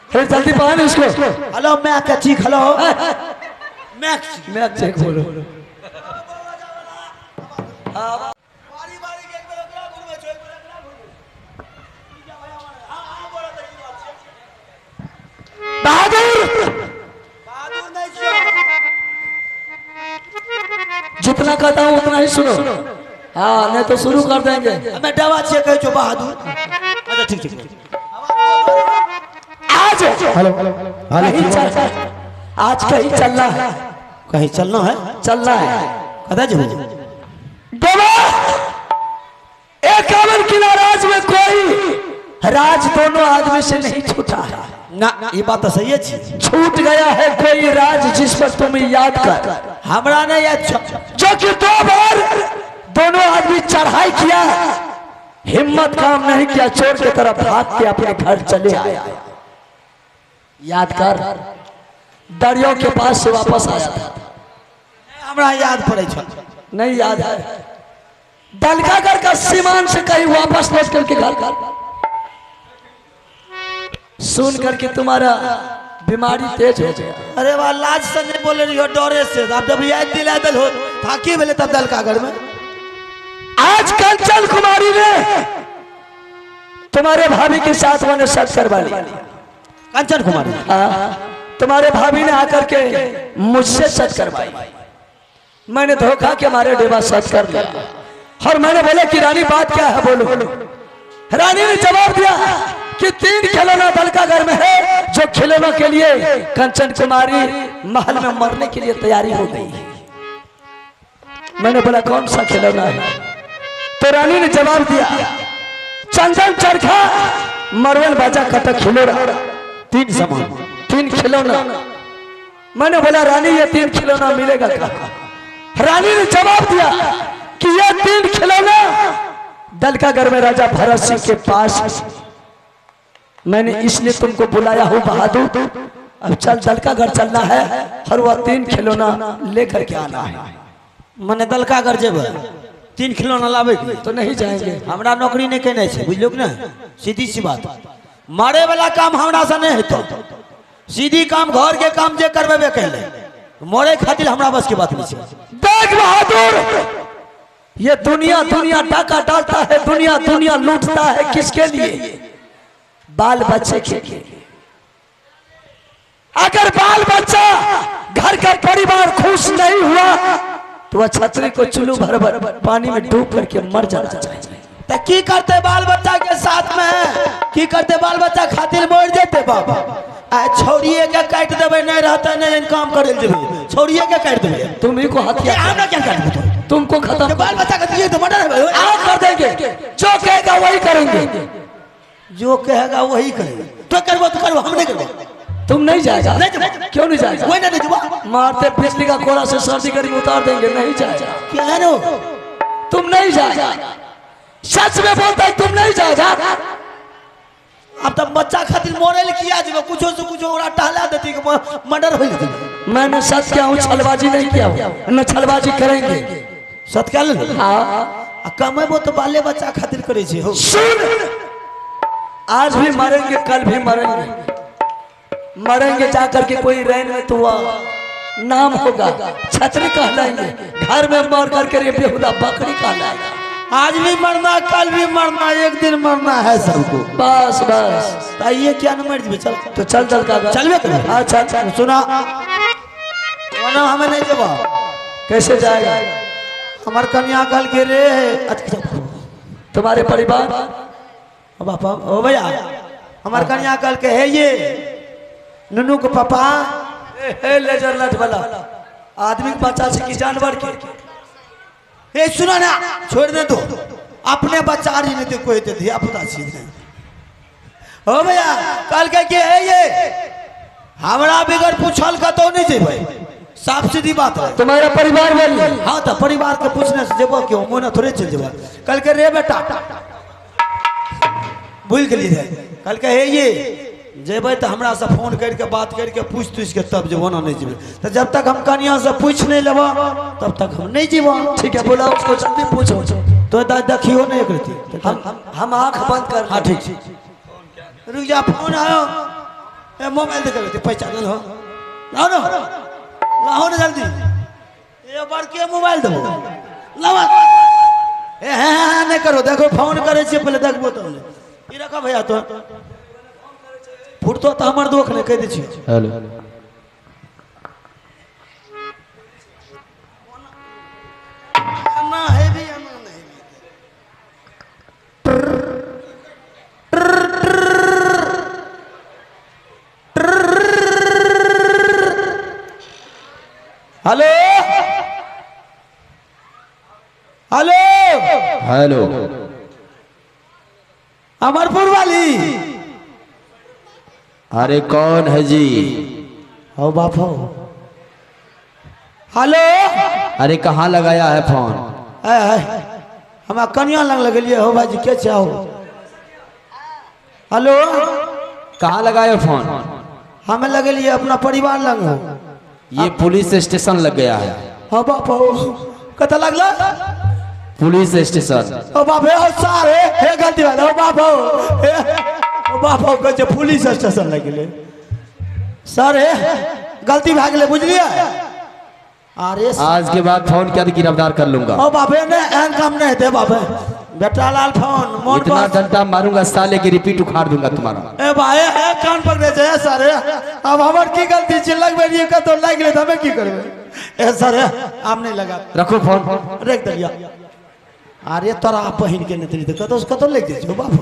अरे जल्दी पहन इसको। हेलो मैं क्या चीख हेलो मैं चेक बोलो। जितना कहता हूँ उतना ही सुनो। हाँ नहीं तो शुरू कर देंगे। मैं दवा चेक है जो बहादुर। अच्छा ठीक ठीक आज हेलो आज कहीं चलना है। कहीं चलना है चलना है कदा जो एकावन किला राज में कोई राज दोनों आदमी से नहीं छूटा है ना। ये बात तो सही है। छूट गया है कोई राज जिस पर तुम याद कर। हमरा ने याद जो कि 2 बार दोनों आदमी चढ़ाई किया, हिम्मत काम नहीं किया, चोर की तरफ भाग के अपने घर चले आया। याद कर दरियो के पास से वापस आया था। हमरा याद पड़े नहीं याद है। दलकागढ़ का सीमान से कहीं वापस लौट करके घर सुन करके तुम्हारा बीमारी तेज हो गया। अरे वाह लाज से नहीं बोले रही हो डरे से। अब जब याद दिला दल हो थाकी बोले तब दलकागढ़ में आज कंचन कुमारी ने तुम्हारे भाभी के साथ मैंने सच करवा ली। कंचन कुमारी तुम्हारे भाभी ने आकर के मुझसे सच करवाई। मैंने धोखा के मारे डेबा सच कर लिया और मैंने बोला कि रानी बात क्या है बोलो। रानी ने जवाब दिया कि 3 खिलौना दलकागढ़ में है जो खिलौनों के लिए कंचन कुमारी महल में मरने के लिए तैयारी हो गई है। मैंने बोला कौन सा खिलौना है? तो रानी ने जवाब दिया चंदन चरखा मरवल बाजा कटक खिलौना 3 सामान 3 खिलौना। मैंने बोला रानी ये 3 खिलौना मिलेगा क्या? रानी ने जवाब दिया कि ये 3 खिलौना दलकागढ़ में राजा भरत सिंह के पास मैंने इसलिए तुमको बुलाया हूँ बहादुर। अब चल दलकागढ़ चलना है और वह 3 खिलौना लेकर के आना है। मैंने दलकागढ़ जेब 3 खिलौना लावे तो नहीं जाएंगे। हमरा नौकरी नहीं कहने से बुझलो ना। सीधी सी बात मारे वाला काम हमरा से नहीं है। तो सीधी काम घर के काम जे करबे कहले मोरे खातिर हमरा बस की बात नहीं है। देख बहादुर ये दुनिया डाका डालता है, दुनिया लूटता है। किसके लिए? बाल बच्चे के लिए। अगर बाल बच्चा घर का परिवार खुश नहीं हुआ तो वह छतरी को चुल्लू भर पानी में डूब करके मर जाना चाहिए। तो की करते बाल बच्चा के साथ में की करते बाल बच्चा खातिर मर जेते बाबा। आ छोड़िए के काट देबे नहीं रहता नहीं काम करे जेबे छोड़िए के काट देबे। तुम ही को हथियार हमरा क्या काट दो तुमको खत्म बाल बच्चा का दिए तो मर्डर है। आप कर देंगे जो कहेगा वही करेंगे। जो कहेगा वही करेंगे। तो करबो तो करबो हम नहीं करबो। तुम नहीं जाएगा? क्यों नहीं जाएगा? कोई नहीं जाएगा। मारते बिजली का कोड़ा से सर्दी करी उतार देंगे। नहीं जाएगा। क्या है नो तुम नहीं जाएगा। सच में बोलता है तुम नहीं जाएगा। अब तब बच्चा खातिर मोरल किया जब कुछ से कुछ ओरा टहला देती कि मर्डर हो जाती। मैंने सच किया हूँ, छलबाजी नहीं किया हूँ। न छलबाजी करेंगे। सत क्या ले हाँ कमेबो तो बाले बच्चा खातिर करे छे हो। सुन आज भी मरेंगे कल भी मरेंगे जाकर के कोई रैन में तो वह नाम होगा छतरी कहलाएंगे। घर में मर करके रे बेहुदा बकरी कहलाएगा। आज भी मरना कल भी मरना एक दिन मरना है सबको। बस ये क्या न मर चल तो चल दलकागढ़ चलबे कर। अच्छा सुना हमें नहीं जब कैसे जाएगा? हमार कन्या कल के रे तुम्हारे परिवार पापा ओ भैया हमार कन्या कल के है ये ननू के पापा लेजर लट वाला आदमी के बच्चा से कि जानवर के। ए सुना ना छोड़ दे तो अपने बच्चा ही नहीं कोई तो धिया पुता सीधे हो भैया कल के है ये हमरा बिगर पूछल का तो नहीं जेबे। साफ सीधी बात है। तुम्हारा परिवार वाली हाँ तो परिवार के पूछने से जेबो क्यों मोना थोड़े चल जेबो। कल के रे बेटा भूल गेलिए कल के है ये जेबे तो हमरा से फोन करके बात करके पूछ के तब जेबो ना नहीं जेबे। तो जब तक हम कन्या से पूछ नहीं लेबो तब तक हम नहीं जेबो। ठीक है बोला उसको जल्दी पूछो। तो देखियो नहीं करती हम आंख बंद कर। हाँ ठीक रुक जा फोन आयो ए मोबाइल दे के पैसा दे लो लाओ ना लाओ ना जल्दी ये बार के मोबाइल दो लावा ए हाँ नहीं करो देखो फोन करे छे पहले देखबो तो ई रखा भैया तो फुटतो तो हमर दोख ने कह दे छी हेलो ना है भी ना नहीं हेलो हेलो हेलो अमरपुर वाली अरे कौन है जी? हो बाप हो हेलो अरे कहाँ लगाया है फोन? हम कनिया लग लगलिए हो भाई के चाहो हेलो कहाँ लगाया फोन? हमें लगलिए अपना परिवार लग हो ये पुलिस स्टेशन लग गया है। हो बाप हो कत लगला पुलिस स्टेशन। ओ बाप हे सारे हे गलती वाला ओ बाप हो बाप हो कहे पुलिस स्टेशन लग गेले सर हे गलती भाग गेले बुझलिए अरे आज के बाद फोन क्या गिरफ्तार कर लूंगा। ओ बापे ने एहन काम नहीं दे बापे बेटा लाल फोन मोन इतना डंडा मारूंगा साले की रिपीट उखाड़ दूंगा तुम्हारा। ए भाई है कान पकड़े जाए सर अब हमर की गलती छे लगबे नहीं कतो लाग गेले त हमें की करबे ए सर आप नहीं लगा रखो फोन रख दिया अरे तोरा बहिन के नेत्री त कतो कतो लग जाय छो बाप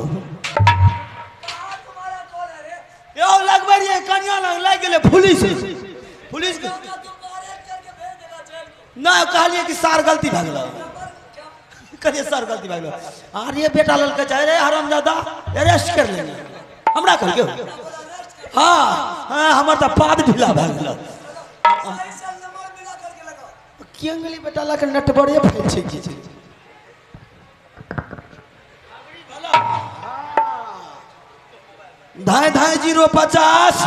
यो लगबे रे कन्या लाग गेले पुलिस पुलिस ना कहलिए कि सार गलती भ गेल करिए सर गलती भाग अरे बेटा ललके जाए रे हरामजादा अरेस्ट कर लेंगे हमरा कह के हाँ हाँ हमर तो पाद ढीला भाग गेल केंगली बेटा लके नट बड़े फैल छै की छै धाय धाय 050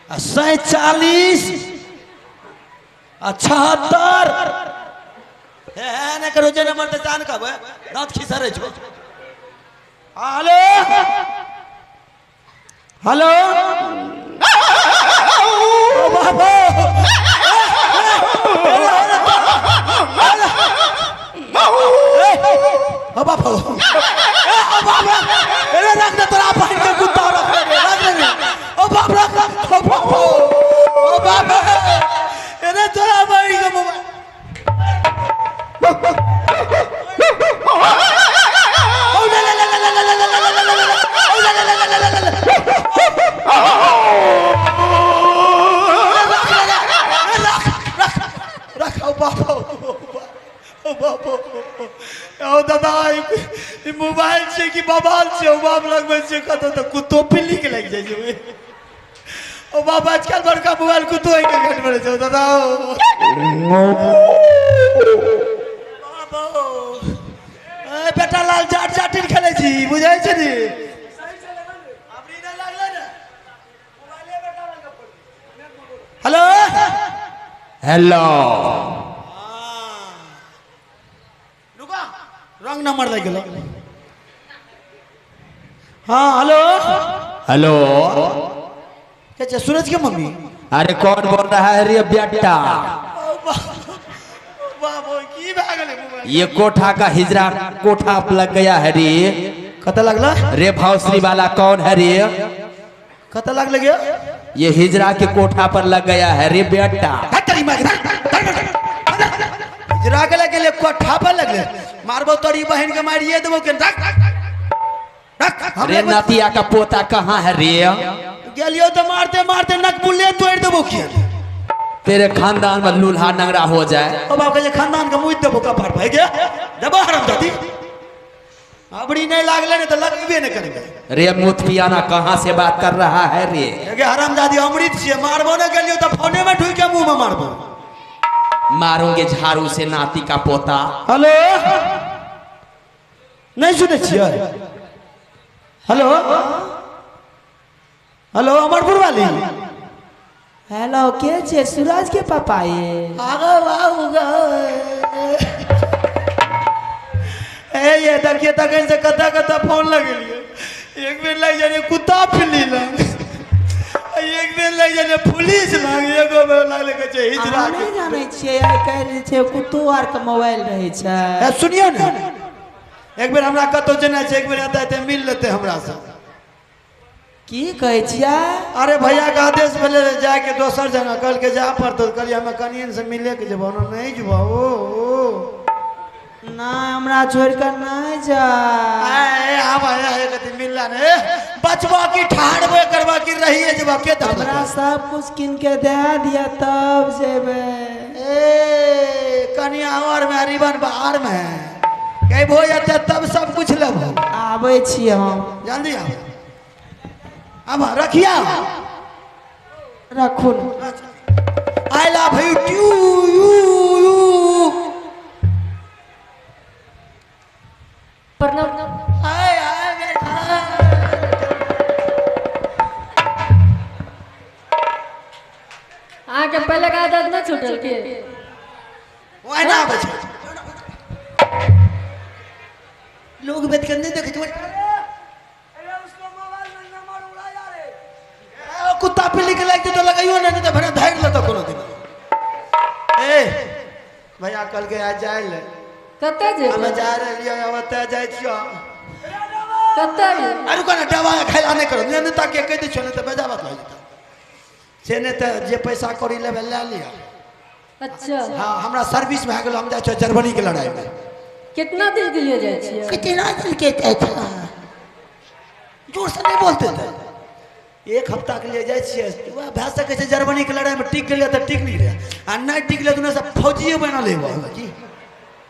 47 76 ने करो जे नंबर त जान कब दांत खिसरे छो हेलो हेलो ओ बाबा ओ बाबा ओ बाबा अरे रख दे तोरा बहन के कुत्ता रख दे ओ बाप रख ओ बाबा ओ बाबा अरे तोरा बहन के मोबाइल मोबाइल से कि बबाल से बाप लगबे से कतो तो कुत्तो पिल्ली के लग जाय छै ओ बाप आजकल बड़का मोबाइल कुत्तो है के गेट में छै दादा ए बेटा लाल जाट जाटिन खेले छी बुझाय छै नी अबरी न लागले ने मोबाइले बेटा लाल के हेलो हेलो रुका रंग नंबर लग गेल हाँ हेलो हेलो क्या छै सूरज के मम्मी अरे कौन बोल रहा है रे बेटा? बाबू की भा गेले मोबाइल ये कोठा का हिजरा कोठा लग गया है रे। कत लगला रे भावश्री वाला कौन है रे? कत लग गया ये हिजरा के कोठा पर लग गया है रे बेटा। हिजरा के लगे कोठा पर लगले मारबो तोरी बहन के मारिए देबो के रख रे नातिया का पोता कहाँ है रे? गेलियो तो मारते मारते नक बुल्ले तोड़ देबो के तेरे खानदान में लूल्हा नंगरा हो जाए। अब आप कहे खानदान का मुँह देबो कपार भाई गया देबो हराम जाती अबड़ी नहीं लागले ने तो लगबे नहीं करेंगे। रे मुत पियाना कहाँ से बात कर रहा है रे? लगे हराम जाती अमृत से मारबो ना गेलियो तो फोने में ढुक के मुंह में मारबो मारूंगे झाड़ू से नाती का पोता। हेलो नहीं सुने छिए हेलो हेलो अमरपुर वाली हेलो के छे सूरज के पापा ये आगे आऊंगा ए ये देखिए तक से कथा कथा फोन लगे लिए एक बेर लग जाने कुत्ता फिली लग एक बेर लग जाने पुलिस लग एगो बेर लागले के छै हिजरा अहाँ नहीं जाने छियै आइ काल्हि जे छै कुत्तो आर के मोबाइल रहे छै। सुनियो ने एक बेर हमरा कतौ जेना छै एक बेर एतै ते मिल लेते हमरा से। की कहै छियै? अरे भैया के आदेश भेले जाए के दोसर जगह कल के जा पड़तो कहलिए हमें कनियन से मिले के जेबो ना नहीं जेबो ओ नहीं हमरा छोड़ कर नहीं जा। ए आब आया कति मिलला ने बचबा की ठाड़बे करबा की रहिए जेबा के हमरा सब कुछ किन के दे दिया तब जेबे। ए कनिया और में रिबन बाहर में कहबो एते तब सब कुछ लेबो। आबै छी हम जल्दी आ अब रखिया रखून आई लव यू यू प्रणाम। आय आके पहले का आदत ना छूटल के वही ना बचे लोग बैठ कर नहीं देखे तो कुत्ता पिल्ली के लायक तो लगाइयो ना नहीं तो भरा धैर्य लेता कोनो दिन। ए भैया कल के आज जाए ले कते जे हम जा रहे लियो अब त जाय छियो कते अरु कोना दवा खैला नहीं करो नहीं ताकि कह दे छने त बेजा बात हो जता से ने त जे पैसा कौड़ी लेबे ले लिया। अच्छा हां हमरा सर्विस में आ गेल हम जा छ जर्मनी के लड़ाई में। कितना दिन के लिए जाय छियै? कितना दिन के था जोर से नहीं बोलते थे एक हफ्ता के लिए जाए छिए वह भै सके छै जर्मनी के लड़ाई में टिक गेलिए त टिक नहीं रहे आ नहीं टिक ले तो सब फौजिए बना लेबो जी।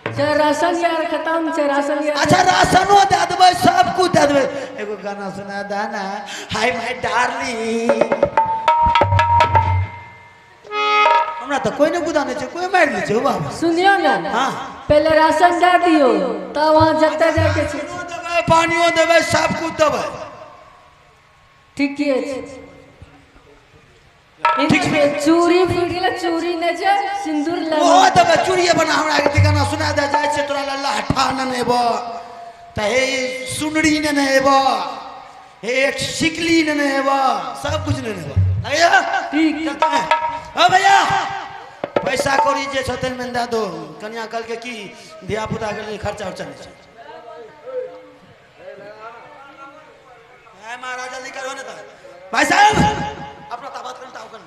चाहे राशन यार खत्म चाहे राशन यार अच्छा राशनो दे देबै सब कुछ दे देबै एगो गाना सुना दा ना हाय माय डार्लिंग हमरा तो कोई नहीं बुदा नहीं छै कोई मार नहीं छै बाबा। सुनियो ना हां पहले राशन दे दियो तब वहां जत्ते जाके छै देबै पानियो देबै सब कुछ देबै ठीक है ठीक है। चूड़ी फूट गेल चूड़ी ने छै सिंदूर ओ लगा देबै चूड़िए बना हमरा के गाना सुना दे जाय छै तोरा लल्ला हठा न नेबो त हे सुनड़ी न नेबो हे शिकली न नेबो सब कुछ न नेबो भैया ठीक ओ भैया पैसा कौड़ी जे छतन में दे दो कन्या कल के की धिया पुता के लिए खर्चा उर्चा नहीं छै। ए महाराज जल्दी करो ना तो भाई साहब अपना ताबात करता हो कर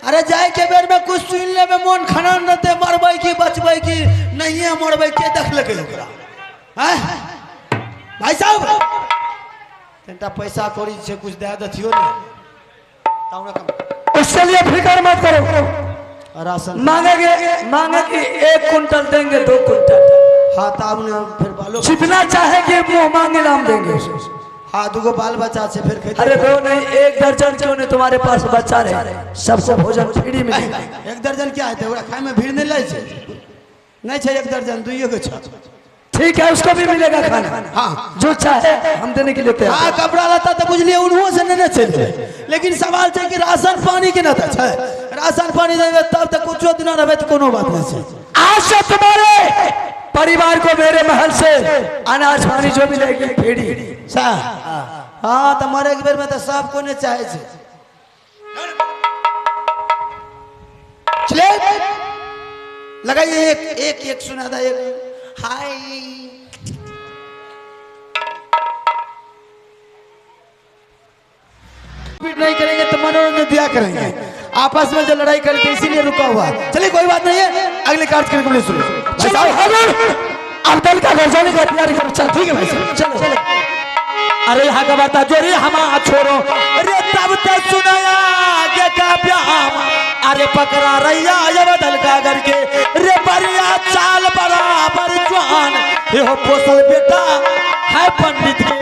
अरे जाए के बेर में कुछ सुन ले में मन खनान रहते मरबै की बचबै की नहीं है मरबै के देख लगे ओकरा हैं भाई साहब तंटा पैसा कौड़ी से कुछ दे दथियो ने ताउना कम उसके लिए फिक्र मत करो राशन मांगेगे 1 कुंटल देंगे 2 कुंटल हाँ ताब ने फिर बालो जितना चाहेगे मुंह मांगे नाम देंगे। हाँ दुगो बाल बच्चा से फिर खेती अरे दो नहीं 1 दर्जन क्यों नहीं तुम्हारे पास बच्चा रहे सबको भोजन फ्री मिलेगा। 1 दर्जन क्या है ओकरा खाए में भीड़ नहीं लगे छै नहीं छै 1 दर्जन 2 गो छ ठीक है उसको भी मिलेगा खाना हाँ जो चाहे हम देने के लिए तैयार हाँ कपड़ा लता तो बुझलिए उन्हों से नहीं चलते लेकिन सवाल है कि राशन पानी के ना छै राशन पानी देवे तब तक कुछ दिन रहे तो कोनो बात नहीं छै। आज से तुम्हारे परिवार को मेरे महल से अनाज पानी जो मिलेगी फ्री। हाँ तो मरे के बेर में तो सब को नहीं चाहे छै। चले लगाइए एक सुना था एक हाय नहीं करेंगे तो मनोरंजन दिया करेंगे आपस में जो लड़ाई करके इसीलिए रुका हुआ। चलिए कोई बात नहीं है अगले कार्यक्रम में सुनो अब दल का गर्जने का तैयारी करो चल ठीक है भाई चलो अरे यहाँ का बात जो रे हम छोड़ो अरे तब तक सुनाया आगे का प्याम अरे पकड़ा रैया ये बदल का करके रे बरिया चाल बराबर जवान ये हो पोसल बेटा है पंडित के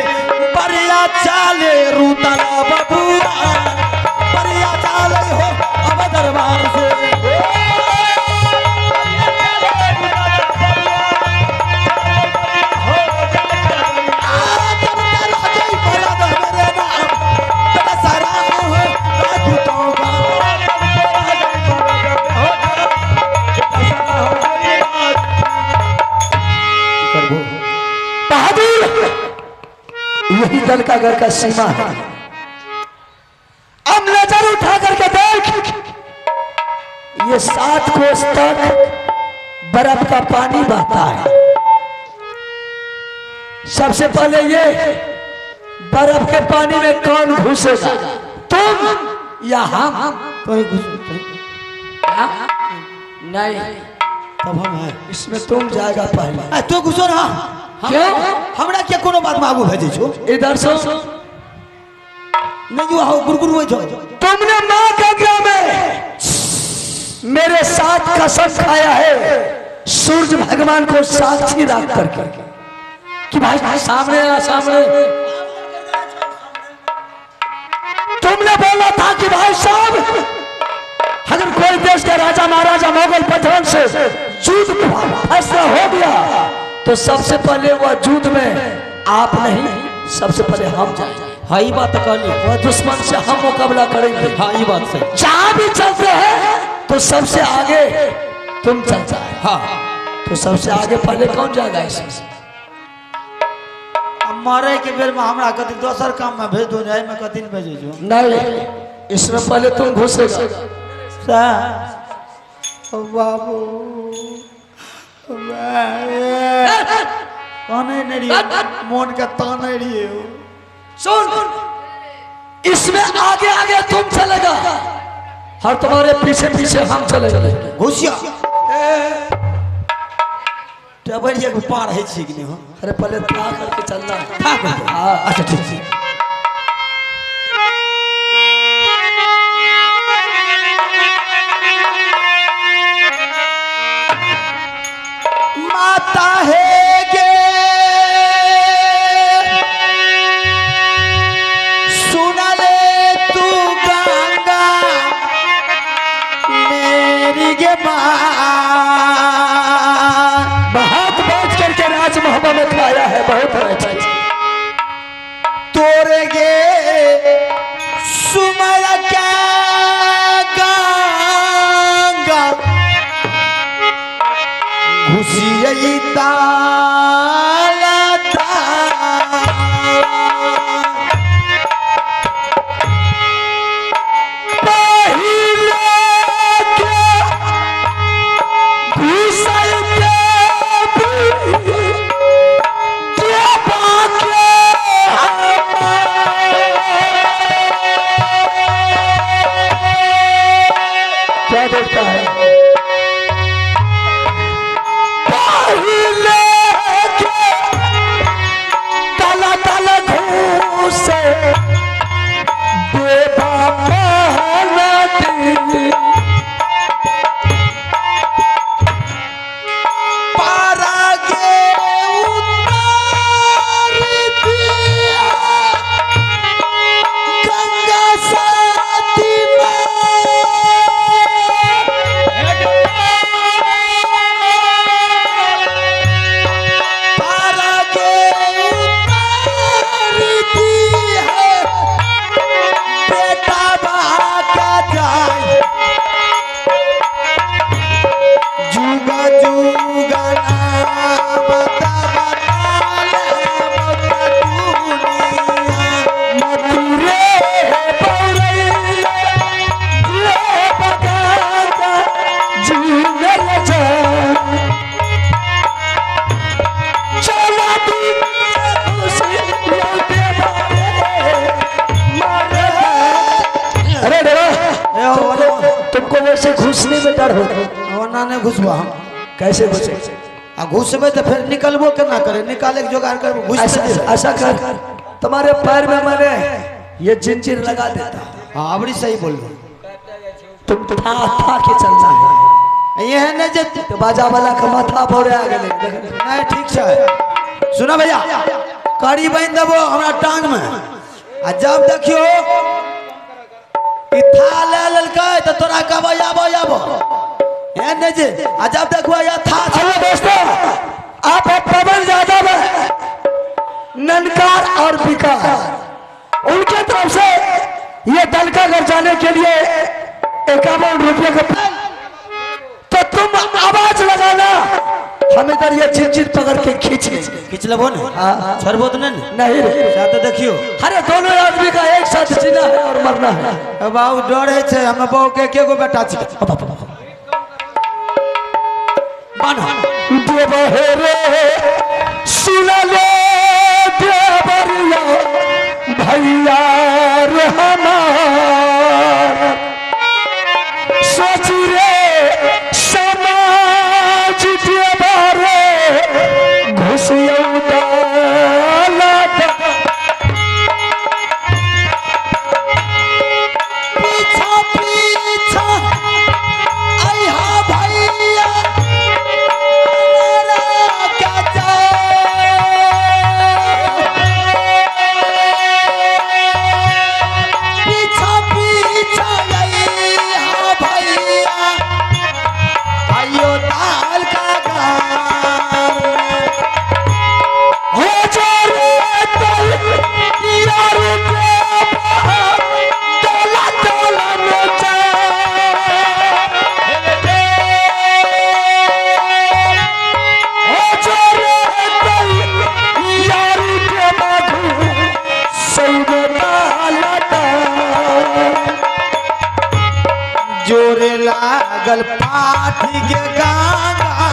बरिया चाले रूतला बबुआ बरिया चाले हो अब दरबार से यही दल का घर का सीमा है ये 7 कोस तक बर्फ का पानी बहता है। सबसे पहले ये बर्फ के पानी में कौन घुसेगा, तुम या हम? कोई घुस नहीं, तब हम हैं। इसमें तुम जाएगा पहले। तू घुसो ना। क्यों? हमरा क्या कोनो बात में आगू भेजे छो? इधर से नहीं जो आओ गुरगुर हो जाओ। तुमने माँ के आज्ञा में मेरे साथ कसम खाया है, सूरज भगवान को साक्षी रख करके कि भाई सामने आ, सामने। तुमने बोला था कि भाई साहब अगर कोई देश के राजा महाराजा मुगल पठान से युद्ध फैसला हो गया तो सबसे पहले वह युद्ध में आप नहीं, सबसे पहले हम जाएंगे। हाँ ये बात कहली। वह दुश्मन से हम मुकाबला करेंगे। हाँ ये बात सही। जहां भी चलते हैं तो सबसे आगे तुम चलता है। हाँ तो सबसे आगे पहले कौन जाएगा इसमें? मारे के बेर में हमरा कति दोसर काम में भेज दो, जाए में कति न भेजे जो। नहीं, इसमें पहले तुम घुसेगा। बाबू ताने नहीं रही मोन का ताने रही हो। सुन, इसमें आगे आगे तुम चलेगा और तुम्हारे पीछे पीछे हम चले जाएंगे। घुसिया टबरिया को पार है छी कि नहीं हो? अरे पहले था करके चलना है। था करके? हाँ, अच्छा ठीक है। माता है गे सुना ले तू गंगा मेरी गे बहुत बैठ करके राज मोहब्बत में खाया है, बहुत अच्छा। तोरे गे सुमर क्या गंगा घुसियई ताला क्या देखता है? ताला ताला घूसे बेबा महलती पारा गे उतार दिया गंगा साथी पारा गे उतार दिया बेटा बाका जाए जुगा जुगा नाम बता मथुरे पौरैया ये बगाता जीवन जा चला दिन खुशी लौटे मारे। अरे डरो, तुमको वैसे घुसने में डर होता? वरना नहीं घुसबा हम। कैसे घुसे? आ घुसबे तो फिर निकलबो केना करे? निकाले के जोगाड़ करबो। घुस ऐसा कर, तुम्हारे पैर में मैंने ये जिंजीर लगा देता। हां अबरी सही बोल रहे। तुम था के चलना है। ये है न जे तो बाजा वाला का माथा भोरे आ गेले। नहीं ठीक छै। सुना भैया, कड़ी बांध देबो हमरा टांग में। आ जब देखियो कि था ले ललकै तो तोरा कहबै आबो आबो। है न जे आ जब देखबो या था हेलो दोस्तों, आप पवन यादव है, ननकार और विकार, उनके तरफ से ये दलकागढ़ जाने के लिए 51 रुपये का, तो तुम आवाज लगाना, हम इधर ये चिट पकड़ के खींच लेबो ने। हाँ। छोड़बो तो नहीं नहीं रे। साथ तो देखियो। अरे दोनों आदमी का एक साथ जीना है और मरना है। बाबू डरे छे, हम बाबू के गो बेटा छी। कौन हो? देवहरे सुनले देवरिया भैया रे हमार सोच रे समाज देवरे घुसिया पीछा पीछा आइहा भैया मेरा क्या पीछा पीछा आइहा भैया आइयो ताल का गाँव हो जोरे तल यार के तोला तोला नचा हो जोरे तल यार के बाबू सैदा लटा जोरे लागल पाठी के गाना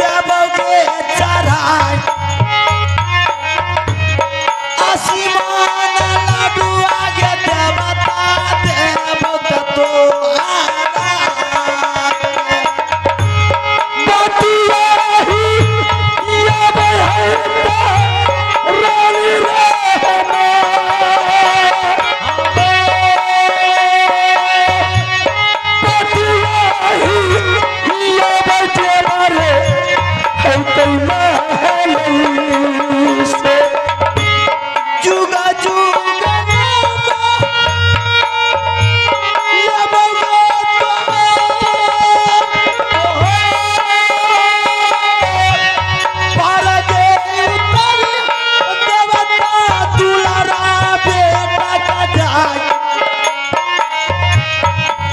देवो के चढ़ाई आसमान लाडू आगे देवता देवो तो बतिया ही ये बहता रानी रे बतिया ही ये बचे मारे हम तो महली से जुगा जुगा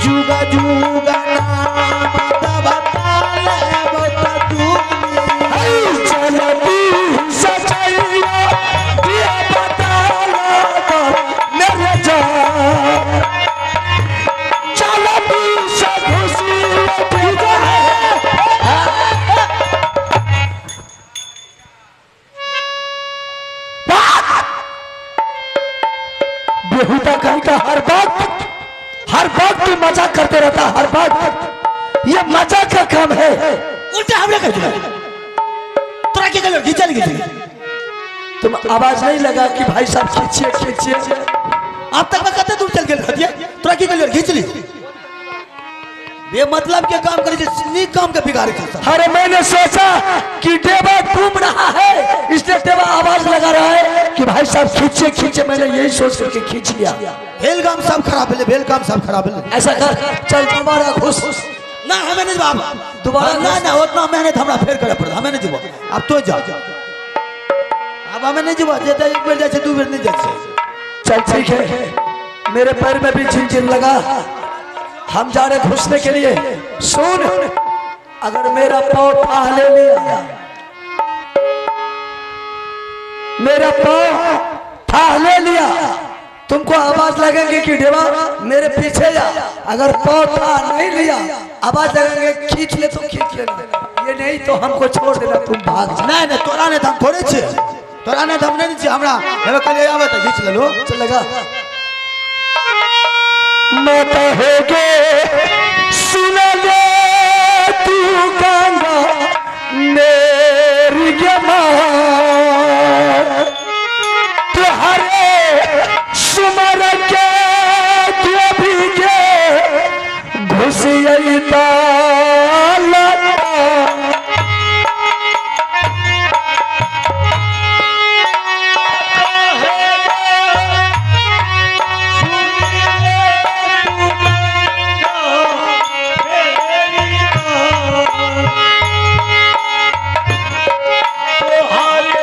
जुगा जुगा नाम देवता लेवता दुनिया चलती सचैया दिया बता लगा मेरे जान चलती सखुशी तुझे बेहुदा कहीं का हर बात तू मजाक करते रहता हर बात ये मजाक का काम है उल्टा हमने कह दिया तोरा के गलो घिचल घिचल तुम आवाज नहीं लगा कि भाई साहब खींचिए खींचिए अब तक मैं कते दूर चल गेल हदिया तोरा के गलो घिच ली बेमतलब के काम करे नीक काम के बिगाड़े खाता अरे मैंने सोचा कि देवा घूम रहा है इसलिए देवा आवाज लगा रहा है कि भाई साहब खींचे खींचे मैंने यही सोच करके खींच लिया भेल काम सब खराब है भेल काम सब खराब है ऐसा कर चल दोबारा घुस ना हमें नहीं बाबा दोबारा ना ना उतना मेहनत हमरा फेर करे पड़ता हमें नहीं जीवो अब तो जा अब हमें नहीं जीवो जेता एक बेर जाए दो बेर नहीं जाए चल ठीक है मेरे पैर में भी झिनझिन लगा हम जा रहे घुसने के लिए सुन अगर मेरा पाँव थाह ले लिया मेरा पाँव थाह ले लिया तुमको आवाज लगेगी कि देवा मेरे पीछे जा अगर पाँव थाह नहीं लिया आवाज लगेंगे खींच ले तो खींच लेना ये नहीं तो हमको छोड़ देना तुम भाग जा नहीं नहीं तोरा ने हम थोड़े छे तोरा ने हम नहीं छे हमरा हेबे कल आवे त घीच ले लो चलेगा मैं कहोगे सुन ले तू गाना मेरी तुहरे सुमर के भी के घुसियता हारे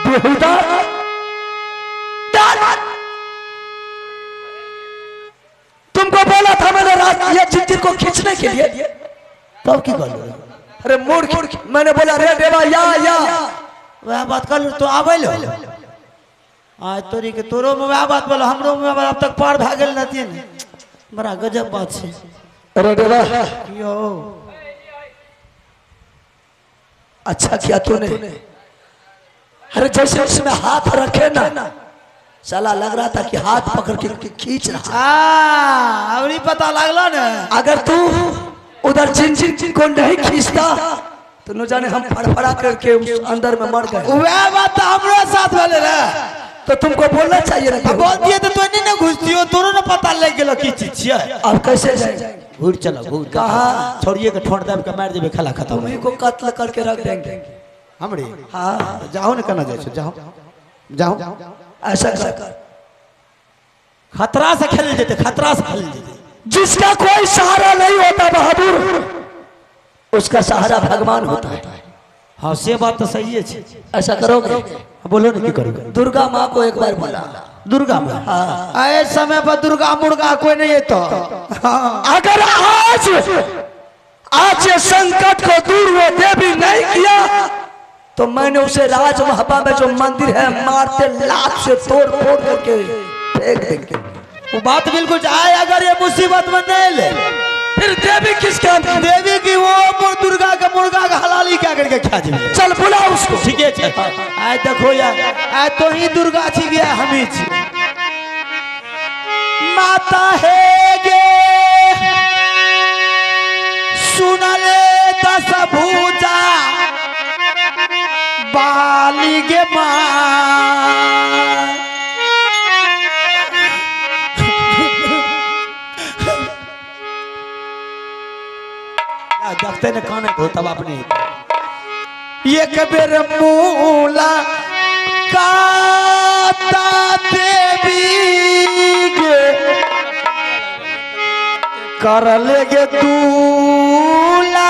बेहुदा तुमको बोला था मैंने रात ये चिट्ठी को खींचने के लिए, तब की कर अरे मूर्ख, मैंने बोला रे देवा या वह बात कर लो तो आवे लो आज तोरी के तोरो में वह बात बोलो हमरो में अब तक पार भागल रहती है। बड़ा गजब बात है। अरे देवा यो अच्छा किया तूने, अरे जैसे उसमें हाथ रखे ना साला लग रहा था कि हाथ पकड़ के खींच रहा। अभी पता लगला ना, अगर तू उधर जिन को नहीं खींचता तो न जाने हम फड़फड़ा करके उस अंदर में मर गए। वह बात तो हमारे साथ वाले रे, तो तुमको बोलना चाहिए ना। बोल दिए तो तू नहीं ना घुसती हो, तोरो ना पता लग गेलो की चीज है। अब कैसे जाए? घूर चलो घूर कहाँ? छोड़िए के ठोड़ दब के मार देबे, खेला खत्म। तुम्ही को कत्ल करके रख देंगे। हमरे हाँ जाओ ना करना जाए, जाओ जाओ ऐसा कर, खतरा से खेल देते, खतरा से खेल देते। जिसका कोई सहारा नहीं होता बहादुर, उसका सहारा भगवान होता है। हाँ से बात तो सही है। ऐसा करोगे? बोलो ना की करोगे। दुर्गा माँ को एक बार बोला। दुर्गा माँ? हाँ। आए समय पर दुर्गा मुर्गा कोई नहीं है तो हाँ। अगर आज ये संकट को दूर वो देवी नहीं किया तो मैंने उसे राजमहल में जो मंदिर है मारते लाख से तोड़ फोड़ करके फेंक देंगे। वो बात बिल्कुल आए, अगर ये मुसीबत में नहीं ले फिर देवी किस काम की? देवी की वो दुर्गा का मुर्गा का हलाली क्या करके खा जाए। चल बुला उसको। ठीक है आए देखो यार, आए तो ही दुर्गा छी गया हमी छी माता है गे सुनले दस भूजा बाली गे माँ देखते न काने को तब अपने एक बेर मूला काता देवी गे कर लेगे दूला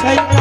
Hey